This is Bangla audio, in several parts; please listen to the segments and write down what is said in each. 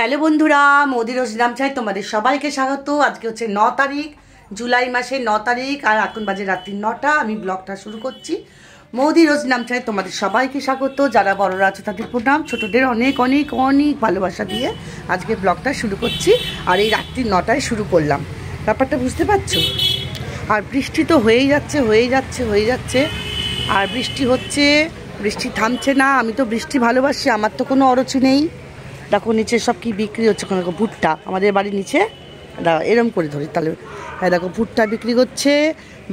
হ্যালো বন্ধুরা, মোদি রোজ নাম চাই তোমাদের সবাইকে স্বাগত। আজকে হচ্ছে 9 তারিখ, জুলাই মাসের 9 তারিখ, আর এখন বাজে রাত্রি 9টা। আমি ব্লগটা শুরু করছি। মোদি রোজ নাম চাই তোমাদের সবাইকে স্বাগত। যারা বড়রা আছে তাদের প্রণাম, ছোটদের অনেক অনেক অনেক ভালোবাসা দিয়ে আজকে ব্লগটা শুরু করছি। আর এই রাত্রি 9টায় শুরু করলাম, ব্যাপারটা বুঝতে পারছো? আর বৃষ্টি তো হয়েই যাচ্ছে। আর বৃষ্টি হচ্ছে, বৃষ্টি থামছে না। আমি তো বৃষ্টি ভালোবাসি, আমার তো কোনো অরুচি নেই। দেখো নিচে সব কি বিক্রি হচ্ছে, কোনো ভুট্টা আমাদের বাড়ির নিচে, এরম করে ধরি তাহলে। হ্যাঁ দেখো ভুট্টা বিক্রি করছে।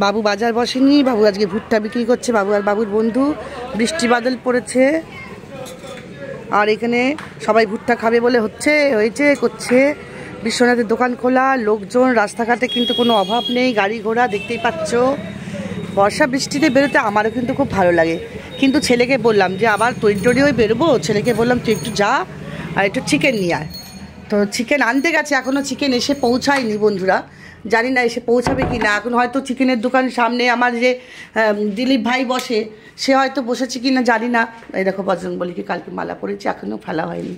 বাবু বাজার বসেনি, বাবু আজকে ভুট্টা বিক্রি করছে। বাবু আর বাবুর বন্ধু। বৃষ্টি বাদল পড়েছে, আর এখানে সবাই ভুট্টা খাবে বলে করছে। বিশ্বনাথের দোকান খোলা, লোকজন, রাস্তাঘাটে কিন্তু কোনো অভাব নেই, গাড়ি ঘোড়া দেখতেই পাচ্ছ। বর্ষা বৃষ্টিতে বেরোতে আমারও কিন্তু খুব ভালো লাগে। কিন্তু ছেলেকে বললাম যে আবার তৈরি হয়ে বেরোবো, ছেলেকে বললাম তুই একটু যা আর একটু চিকেন নিয়ে আয়। তো চিকেন আনতে গেছে, এখনও চিকেন এসে পৌঁছায়নি বন্ধুরা। জানি না এসে পৌঁছাবে কি না। এখন হয়তো চিকেনের দোকান সামনে আমার যে দিলীপ ভাই বসে, সে হয়তো বসেছে কি না জানি না। এই দেখো বজরংবলীকে কালকে মালা পরেছি, এখনও ফেলা হয়নি।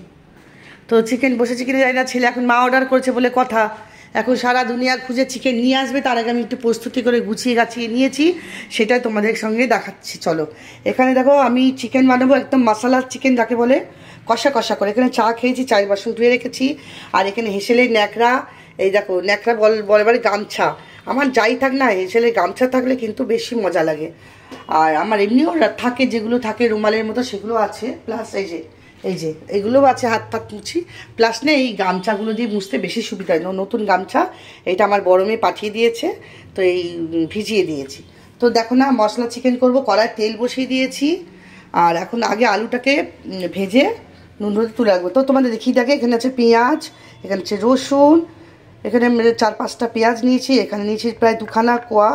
তো চিকেন বসেছে কিনা জানি না। ছেলে এখন মা অর্ডার করেছে বলে কথা, এখন সারা দুনিয়া খুঁজে চিকেন নিয়ে আসবে। তার আগে আমি একটু প্রস্তুতি করে গুছিয়ে গাছিয়ে নিয়েছি, সেটাই তোমাদের সঙ্গে দেখাচ্ছি। চলো, এখানে দেখো আমি চিকেন বানাবো, একদম মশলার চিকেন যাকে বলে, কষা কষা করে। এখানে চা খেয়েছি, চায়ের বাসন ধুয়ে রেখেছি। আর এখানে হেসেলের ন্যাকড়া, এই দেখো ন্যাকড়া বলে গামছা। আমার যাই থাক না, হেসেলের গামছা থাকলে কিন্তু বেশি মজা লাগে। আর আমার এমনিও থাকে, যেগুলো থাকে রুমালের মতো সেগুলো আছে, প্লাস এই যে এইগুলোও আছে, হাত ফাত মুছি। প্লাস না এই গামছাগুলো দিয়ে মুছতে বেশি সুবিধা হয়। নতুন গামছা, এটা আমার বড় মেয়ে পাঠিয়ে দিয়েছে, তো এই ভিজিয়ে দিয়েছি। তো দেখো না, মশলা চিকেন করব, কড়ায় তেল বসিয়ে দিয়েছি। আর এখন আগে আলুটাকে ভেজে নুন হলুদ তুলে রাখবো। তো তোমাদের দেখিয়ে থাকে, এখানে আছে পেঁয়াজ, এখানে আছে রসুন, এখানে 4-5টা পেঁয়াজ নিয়েছি, এখানে নিয়েছি প্রায় 2খানা কোয়া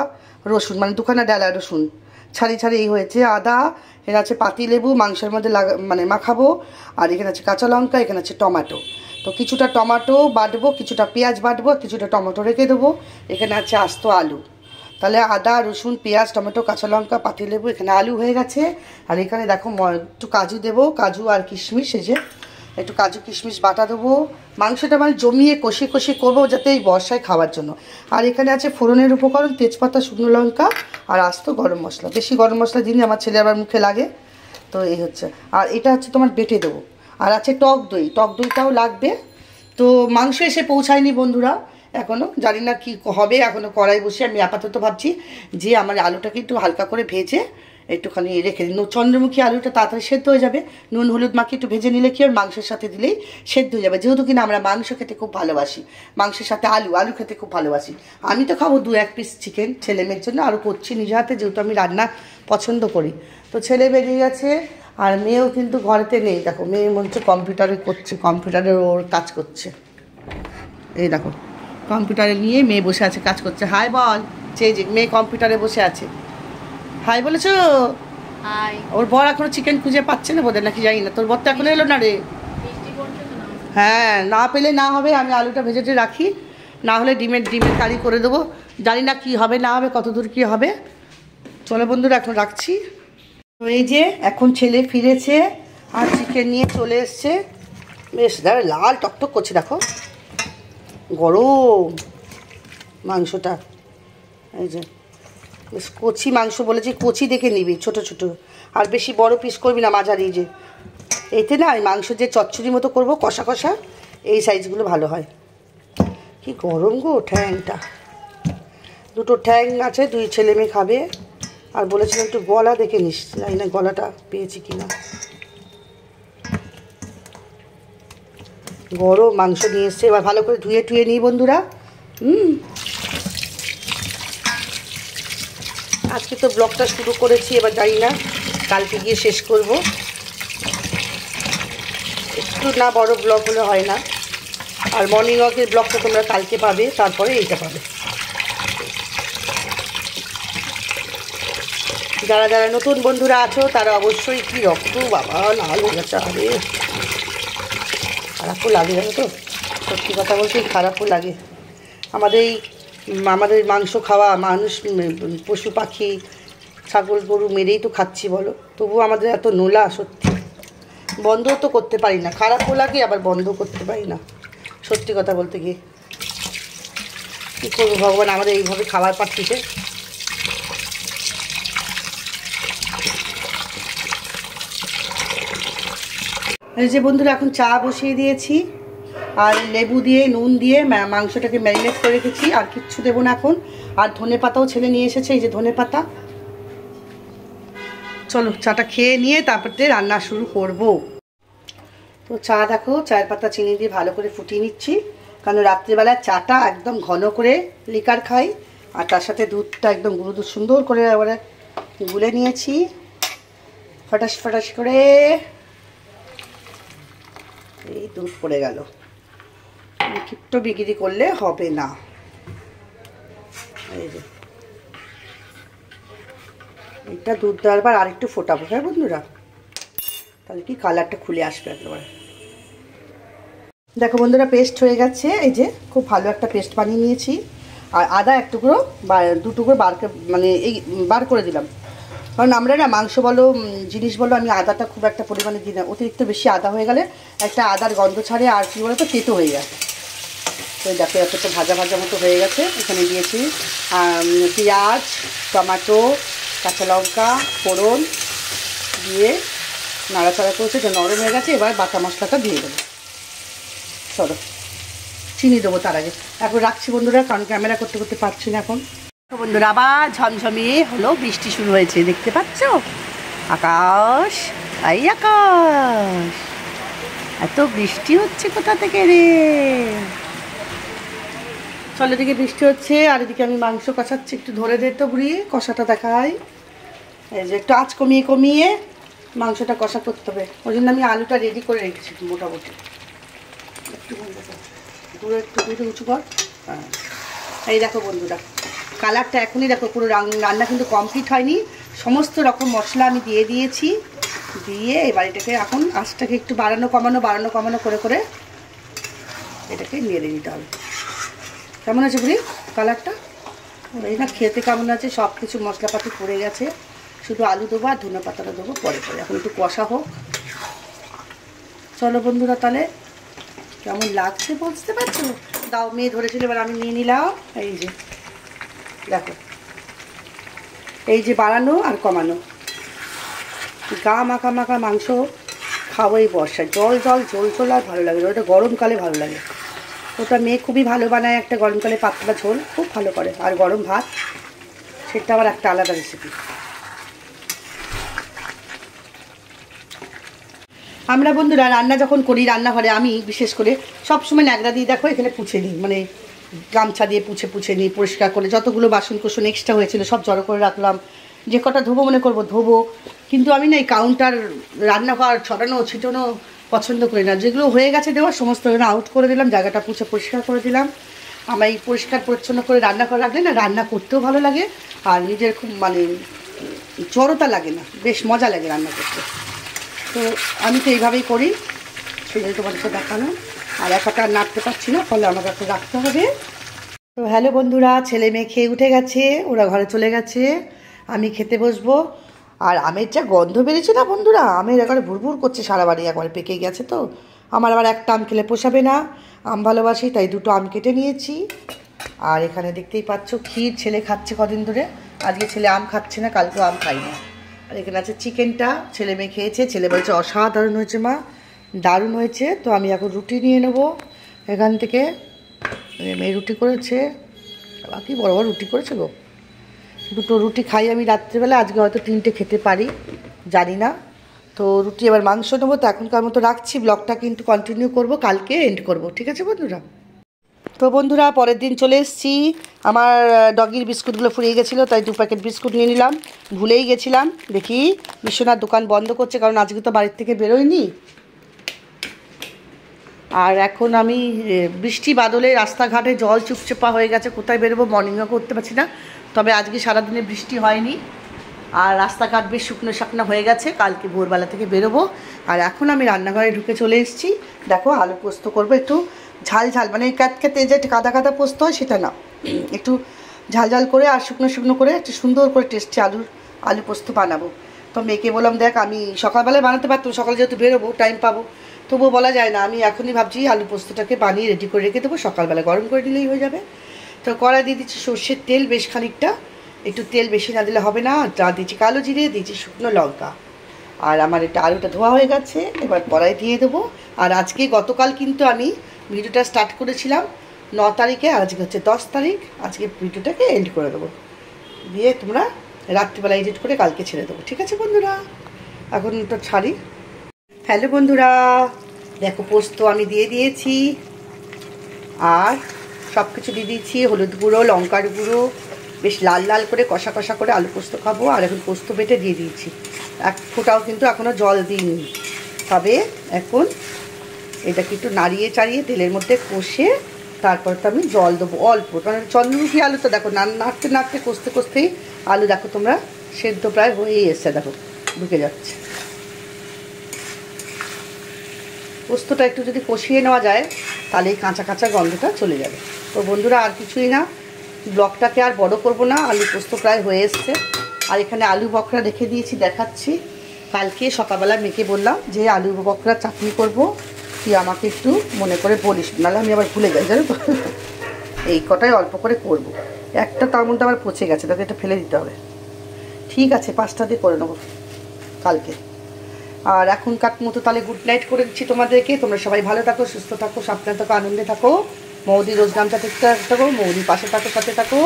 রসুন, মানে 2খানা ডালা রসুন ছাড়ি এই হয়েছে। আদা, এখানে আছে পাতি লেবু মাংসের মধ্যে মাখাবো। আর এখানে আছে কাঁচা লঙ্কা, এখানে আছে টমেটো। তো কিছুটা টমেটো বাটবো, কিছুটা পেঁয়াজ বাটবো, কিছুটা টমেটো রেখে দেবো। এখানে আছে আস্ত আলু। তাহলে আদা রসুন পেঁয়াজ টমেটো কাঁচা লঙ্কা পাতি লেবু, এখানে আলু হয়ে গেছে। আর এখানে দেখো একটু কাজু দেবো, কাজু আর কিশমিশ, এই যে একটু কাজু কিশমিশ বাটা দেবো। মাংসটা মানে জমিয়ে কষে করবো, যাতে এই বর্ষায় খাওয়ার জন্য। আর এখানে আছে ফোড়নের উপকরণ, তেজপাতা, শুকনো লঙ্কা আর আস্ত গরম মশলা। বেশি গরম মশলা দিন, আমার ছেলে আবার মুখে লাগে। তো এই হচ্ছে, আর এটা হচ্ছে তোমার বেটে দেবো। আর আছে টক দইটাও লাগবে। তো মাংস এসে পৌঁছায়নি বন্ধুরা এখনও, জানি না কি হবে। এখনও কড়াই বসে আমি আপাতত ভাবছি যে আমার আলুটাকে একটু হালকা করে ভেজে একটুখানি রেখে দিন। চন্দ্রমুখী আলুটা তাড়াতাড়ি সেদ্ধ হয়ে যাবে, নুন হলুদ মাখিয়ে একটু ভেজে নিলে কি আর মাংসের সাথে দিলেই সেদ্ধ হয়ে যাবে। যেহেতু কিনা আমরা মাংস খেতে খুব ভালোবাসি, মাংসের সাথে আলু খেতে খুব ভালোবাসি। আমি তো খাবো 2-1 পিস চিকেন, ছেলে মেয়ের জন্য আরও করছি নিজে হাতে, যেহেতু আমি রান্না পছন্দ করি। তো ছেলে বেরিয়ে গেছে, আর মেয়েও কিন্তু ঘরেতে নেই। দেখো মেয়ে মনে হচ্ছে কম্পিউটারে করছে, কম্পিউটারে ওর কাজ করছে। এই দেখো কম্পিউটারে নিয়ে মেয়ে বসে আছে, কাজ করছে। হাই বল, যে মেয়ে কম্পিউটারে বসে আছে। হাই বলেছো? হাই। ওর বর এখনো চিকেন খুঁজে পাচ্ছে না বোধহয়, নাকি জানি না। তোর বর তো এখনো এলো না রে। হ্যাঁ, না পেলে না হবে, আমি আলুটা ভেজে রাখি, না হলে ডিমের কারি করে দেবো। জানি না কি হবে না হবে, কতদূর কি হবে। চলো বন্ধুরা, এখন রাখছি। তো এই যে এখন ছেলে ফিরেছে আর চিকেন নিয়ে চলে এসছে। বেশ লাল টকটক করছে, দেখো গরম মাংসটা। এই যে বেশ কচি মাংস, বলেছি কচি দেখে নিবি, ছোট ছোট, আর বেশি বড় পিস করবি না, মাঝারি। যে এতে না ওই মাংস যে চচ্চড়ি মতো করবো কষা কষা, এই সাইজগুলো ভালো হয়। কি গরম গো, ঠ্যাংটা, 2টো ঠ্যাং আছে, 2 ছেলে মেয়ে খাবে। আর বলেছিলাম একটু গলা দেখে নিস, জানি না গলাটা পেয়েছি কিনা। গরম মাংস নিয়ে এসছে, এবার ভালো করে ধুয়ে নিই বন্ধুরা। আজকে তো ব্লগটা শুরু করেছি, এবার জানি না কালকে গিয়ে শেষ করব। একটু না বড় ব্লগ হলে হয় না। আর মর্নিং ওয়াকের ব্লগটা তোমরা কালকে পাবে, তারপরে এইটা পাবে। যারা যারা নতুন বন্ধুরা আছো তারা অবশ্যই, কি রক্ত বাবা লাল হয়ে গেছে, আরে খারাপও লাগে জানো তো, সত্যি কথা বলতে খারাপও লাগে। আমাদের মাংস খাওয়া মানুষ, পশু পাখি ছাগল গরু মেরেই তো খাচ্ছি বলো, তবুও আমাদের এত নোলা, সত্যি বন্ধ তো করতে পারি না, খারাপও লাগে আবার বন্ধ করতে পারি না, সত্যি কথা বলতে গিয়ে। কী করবো ভগবান, আমাদের এইভাবে খাবার পাঠিয়েছে। এই যে বন্ধুরা এখন চা বসিয়ে দিয়েছি, আর লেবু দিয়ে নুন দিয়ে মাংসটাকে ম্যারিনেট করে রেখেছি, আর কিচ্ছু দেবো না এখন। আর ধনে পাতাও ছেলে নিয়ে এসেছে, এই যে ধনে পাতা। চলো চাটা খেয়ে নিয়ে তারপরে রান্না শুরু করব। তো চা দেখো, চায়ের পাতা চিনি দিয়ে ভালো করে ফুটিয়ে নিচ্ছি, কারণ রাত্রিবেলায় চাটা একদম ঘন করে লিকার খাই, আর তার সাথে দুধটা একদম গুঁড়ো দুধ সুন্দর করে এবারে গুলে নিয়েছি ফটাস ফটাস করে। এই দুধ পড়ে গেল, কিট্টো বিক্রি করলে হবে না। এই যে এটা দুধ দেওয়ার আর একটু ফোটাবো, হ্যাঁ বন্ধুরা, তাহলে কি কালারটা খুলে আসবে একেবারে। দেখো বন্ধুরা পেস্ট হয়ে গেছে, এই যে খুব ভালো একটা পেস্ট বানিয়ে নিয়েছি। আর আদা এক টুকরো বা দু টুকরো মানে এই বার করে দিলাম, কারণ আমরা না মাংস বলো জিনিস বলো আমি আদাটা খুব একটা পরিমাণে দিই না, অতিরিক্ত বেশি আদা হয়ে গেলে একটা আদার গন্ধ ছাড়ে, আর কী বলো তো তেতো হয়ে যায়। তো দেখো এতটা ভাজা ভাজা মতো হয়ে গেছে। এখানে দিয়েছি পেঁয়াজ, টমেটো, কাঁচা লঙ্কা, ফোড়ন দিয়ে নাড়াচাড়া করেছে, তো নরম হয়ে গেছে। এবার বাটা মশলাটা দিয়ে দেবো। চলো চিনি দেবো তার আগে। এখন রাখছি বন্ধুরা, কারণ ক্যামেরা করতে করতে পারছি না এখন। বন্ধুরা আবার ঝমঝমিয়ে হলো বৃষ্টি শুরু হয়েছে, দেখতে পাচ্ছ আকাশ, এই আকাশ এত বৃষ্টি হচ্ছে কোথা থেকে রে। চলো এদিকে বৃষ্টি হচ্ছে, আর এদিকে আমি মাংস কষাচ্ছি। একটু ধরে দে তো বুড়ি, কষাটা দেখাই। এই যে একটু আঁচ কমিয়ে কমিয়ে মাংসটা কষা করতে হবে, ওই জন্য আমি আলুটা রেডি করে রেখেছি মোটামুটি। একটু দূরে একটু দূরে উঁচু কর। হ্যাঁ এই দেখো বন্ধুরা কালারটা এখনই দেখো, পুরো রান্না কিন্তু কমপ্লিট হয়নি। সমস্ত রকম মশলা আমি দিয়ে দিয়েছি, দিয়ে এবার এটাকে এখন আঁচটাকে একটু বাড়ানো কমানো করে করে এটাকে নেড়ে দিতে হবে। কেমন আছে বুড়ি কালারটা? এই না খেতে কেমন আছে, সব কিছু মশলাপাতি পড়ে গেছে, শুধু আলু দেবো আর ধনে পাতাটা দেবো পরে পরে। এখন একটু কষা হোক। চলো বন্ধুরা তাহলে কেমন লাগছে বুঝতে পারছো? দাও, মেয়ে ধরেছিল, এবার আমি নিয়ে নিলাম। এই যে দেখো, এই যে বাড়ানো আর কমানো, গা মাখা মাখা মাংস খাবো এই বর্ষায়। জল জল ঝোল ঝোল আর ভালো লাগে, ওটা গরমকালে ভালো লাগে। ওটা মেয়ে খুবই ভালো বানায়, একটা গরমকালে পাতলা ঝোল খুব ভালো করে, আর গরম ভাত সেটা আবার একটা আলাদা রেসিপি। আমরা বন্ধুরা রান্না যখন করি, রান্নাঘরে আমি বিশেষ করে সবসময় ন্যাকড়া দিয়ে দেখো এখানে পুছে নিই, মানে গামছা দিয়ে পুছে নিই পরিষ্কার করে। যতগুলো বাসন কোসন এক্সট্রা হয়েছিল সব জড়ো করে রাখলাম, যে কটা ধোবো মনে করবো ধোবো। কিন্তু আমি না এই কাউন্টার রান্নাঘর ছড়ানো ছিটানো পছন্দ করি না। যেগুলো হয়ে গেছে দেওয়া সমস্ত আউট করে দিলাম, জায়গাটা পুছে পরিষ্কার করে দিলাম। আমার এই পরিষ্কার পরিচ্ছন্ন করে রান্না করে রাখলে না রান্না করতেও ভালো লাগে, আর নিজের খুব মানে জড়তা লাগে না, বেশ মজা লাগে রান্না করতে। তো আমি তো এইভাবেই করি, সেটাই তোমাদেরকে দেখানো। আর একাটা নাড়তে পারছি না, ফলে আমাকে একটু রাখতে হবে। তো হ্যালো বন্ধুরা, ছেলে মেয়ে খেয়ে উঠে গেছে, ওরা ঘরে চলে গেছে, আমি খেতে বসবো। আর আমের যা গন্ধ বেরিয়েছে না বন্ধুরা, আমের একবারে ভুরভুর করছে সারা বাড়ি, একবারে পেকে গেছে। তো আমার আবার একটা আম খেলে পোষাবে না, আম ভালোবাসি, তাই দুটো আম কেটে নিয়েছি। আর এখানে দেখতেই পাচ্ছ ক্ষীর ছেলে খাচ্ছে কদিন ধরে, আজকে ছেলে আম খাচ্ছে না, কালকেও আম খাই না। আর এখানে আছে চিকেনটা, ছেলে মেয়ে খেয়েছে, ছেলে বলছে অসাধারণ হয়েছে মা, দারুণ হয়েছে। তো আমি এখন রুটি নিয়ে নেবো এখান থেকে। মেয়ে রুটি করেছে, বাকি বড় বড় রুটি করেছে গো। দুটো রুটি খাই আমি রাত্রিবেলা, আজকে হয়তো 3টে খেতে পারি, জানি না। তো রুটি এবার মাংস নেবো। তো এখনকার মতো রাখছি, ব্লগটা কিন্তু কন্টিনিউ করব, কালকে এন্ড করব, ঠিক আছে বন্ধুরা? তো বন্ধুরা পরের দিন চলে এসেছি। আমার ডগির বিস্কুটগুলো ফুরিয়ে গেছিলো, তাই 2 প্যাকেট বিস্কুট নিয়ে নিলাম, ভুলেই গেছিলাম। দেখি বিশ্বনাথ দোকান বন্ধ করছে, কারণ আজকে তো বাড়ির থেকে বেরোয়নি। আর এখন আমি বৃষ্টি বাদলে রাস্তাঘাটে জল চুপচেপা হয়ে গেছে, কোথায় বেরোবো, মর্নিং ওয়াক করতে পারছি না। তবে আজকে সারাদিনে বৃষ্টি হয়নি, আর রাস্তাঘাট বেশ শুকনো শাকনা হয়ে গেছে, কালকে ভোরবেলা থেকে বেরোবো। আর এখন আমি রান্নাঘরে ঢুকে চলে এসেছি। দেখো আলু পোস্ত করবো, একটু ঝাল ঝাল, মানে ক্যাতক্যাতে যে কাদা কাদা পোস্ত হয় সেটা না, একটু ঝাল ঝাল করে আর শুকনো শুকনো করে একটু সুন্দর করে টেস্টি আলু পোস্ত বানাবো। তো মেয়েকে বললাম দেখ আমি সকালবেলায় বানাতে পারতাম, সকালে যেহেতু বেরোবো টাইম পাবো, তবুও বলা যায় না, আমি এখনই ভাবছি আলু পোস্তটাকে বানিয়ে রেডি করে রেখে দেবো, সকালবেলা গরম করে দিলেই হয়ে যাবে। তো কড়াই দিয়ে দিচ্ছি সর্ষের তেল বেশ খানিকটা, একটু তেল বেশি না দিলে হবে না। যা দিচ্ছি কালো জিরে, দিচ্ছি শুকনো লঙ্কা। আর আমার এটা আলুটা ধোয়া হয়ে গেছে, এবার কড়াই দিয়ে দেবো। আর আজকে গতকাল কিন্তু আমি ভিডিওটা স্টার্ট করেছিলাম 9 তারিখে, আর আজকে হচ্ছে 10 তারিখ। আজকে ভিডিওটাকে এন্ড করে দেবো, দিয়ে তোমরা রাত্রিবেলা এডিট করে কালকে ছেড়ে দেবো, ঠিক আছে বন্ধুরা? এখন তো ছাড়ি। হ্যালো বন্ধুরা, দেখো পোস্ত আমি দিয়ে দিয়েছি, আর সব কিছু দিয়ে দিয়েছি, হলুদ গুঁড়ো, লঙ্কার গুঁড়ো, বেশ লাল লাল করে কষা কষা করে আলু পোস্ত খাবো। আর এখন পোস্ত বেটে দিয়ে দিয়েছি, এক ফোঁটাও কিন্তু এখনও জল দিইনি। তবে এখন এটাকে একটু নাড়িয়ে চাড়িয়ে তেলের মধ্যে কষে তারপর তো আমি জল দেবো অল্প, কারণ চন্দ্রমুখী আলু তো দেখো নাড়তে নাড়তে কষতে কষতেই আলু দেখো তোমরা সেদ্ধ প্রায় হয়েই এসছে, দেখো ঢুকে যাচ্ছে। পোস্তটা একটু যদি কষিয়ে নেওয়া যায় তাহলে এই কাঁচা কাঁচা গন্ধটা চলে যাবে। তো বন্ধুরা আর কিছুই না, ব্লগটাকে আর বড় করব না, আলু পোস্ত প্রায় হয়ে এসছে। আর এখানে আলু বকরা রেখে দিয়েছি, দেখাচ্ছি। কালকে সকালবেলা মেয়েকে বললাম যে আলু বকরা চাটনি করব, তুই আমাকে একটু মনে করে বলিস, নাহলে আমি আবার ভুলে যাই, জানো তো। এই কটাই অল্প করে করব, একটা তার মধ্যে আবার পচে গেছে, তাকে এটা ফেলে দিতে হবে। ঠিক আছে 5টা দিয়ে করে নেবো কালকে। আর এখনকার মতো তাহলে গুড নাইট করে দিচ্ছি তোমাদেরকে। তোমরা সবাই ভালো থাকো, সুস্থ থাকো, সাবধানে থাকো, আনন্দে থাকো। মৌদি রোজ নামটা দেখতে থাকো, মৌদির পাশে থাকো, সাথে থাকো।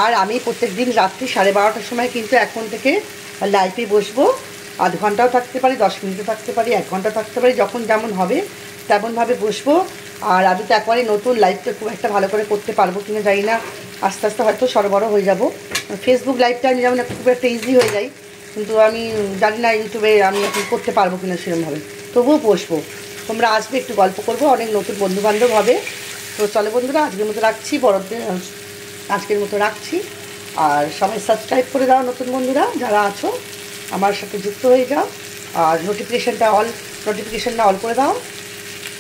আর আমি প্রত্যেক দিন রাত্রি 12:30টার সময় কিন্তু এখন থেকে লাইভে বসবো। আধ ঘন্টাও থাকতে পারি, 10 মিনিটও থাকতে পারি, 1 ঘন্টা থাকতে পারি, যখন যেমন হবে তেমনভাবে বসবো। আর আমি তো একবারে নতুন, লাইভটা খুব একটা ভালো করে করতে পারবো কিনা জানি না, আস্তে আস্তে হয়তো সরবরাহ হয়ে যাব। ফেসবুক লাইভটা আমি যেমন খুব একটা ইজি হয়ে যায়, কিন্তু আমি জানি না ইউটিউবে আমি এখন করতে পারবো কিনা সেরকমভাবে, তবুও বসবো। তোমরা আসবে, একটু গল্প করবো, অনেক নতুন বন্ধুবান্ধব হবে। তো চলো বন্ধুরা, আজকের মতো রাখছি, আজকের মতো রাখছি। আর সবাই সাবস্ক্রাইব করে দাও, নতুন বন্ধুরা যারা আছো আমার সাথে যুক্ত হয়ে যাও। আর নোটিফিকেশানটা অল করে দাও,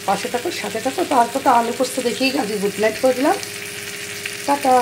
পাশে থাকো, সাথে থাকো। তারপর তো আলু পোস্ত দেখেই আজকে গুড নাইট করে দিলাম, টাটা।